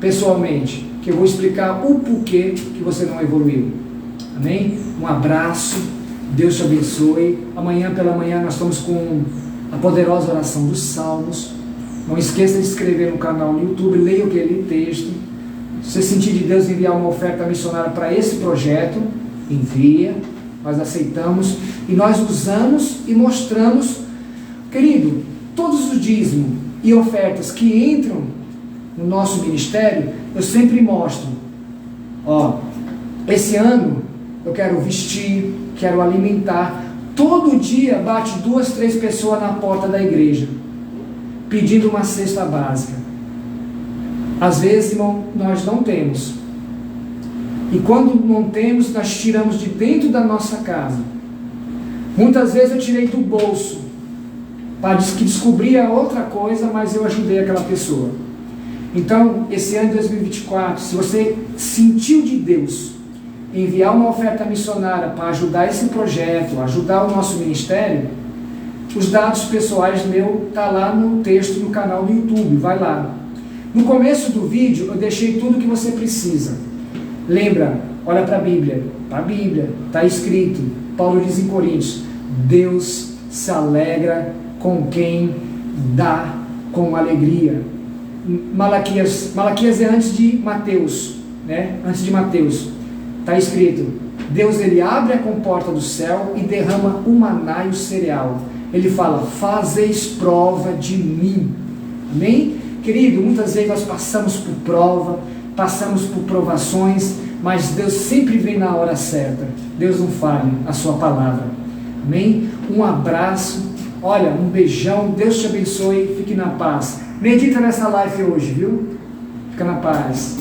[SPEAKER 1] pessoalmente, que eu vou explicar o porquê que você não evoluiu. Amém? Um abraço, Deus te abençoe. Amanhã pela manhã nós estamos com a poderosa oração dos Salmos. Não esqueça de se inscrever no canal no YouTube, leia aquele texto. Se você sentir de Deus enviar uma oferta missionária para esse projeto, envia, nós aceitamos e nós usamos e mostramos, querido, todos os dízimos e ofertas que entram no nosso ministério, eu sempre mostro. Ó, esse ano eu quero vestir, quero alimentar. Todo dia bate 2, 3 pessoas na porta da igreja, pedindo uma cesta básica. Às vezes, irmão, nós não temos. E quando não temos, nós tiramos de dentro da nossa casa. Muitas vezes eu tirei do bolso, para que descobria outra coisa, mas eu ajudei aquela pessoa. Então, esse ano de 2024, se você sentiu de Deus enviar uma oferta missionária para ajudar esse projeto, ajudar o nosso ministério, os dados pessoais meu tá lá no texto no canal do YouTube, vai lá. No começo do vídeo eu deixei tudo que você precisa. Lembra, olha para a Bíblia, está escrito, Paulo diz em Coríntios, Deus se alegra com quem dá com alegria. Malaquias é antes de Mateus, né? Antes de Mateus. Está escrito, Deus ele abre a comporta do céu e derrama o maná e o cereal. Ele fala, fazeis prova de mim. Amém? Querido, muitas vezes nós passamos por prova, passamos por provações, mas Deus sempre vem na hora certa. Deus não falha a sua palavra. Amém? Um abraço, olha, um beijão, Deus te abençoe, fique na paz. Medita nessa live hoje, viu? Fica na paz.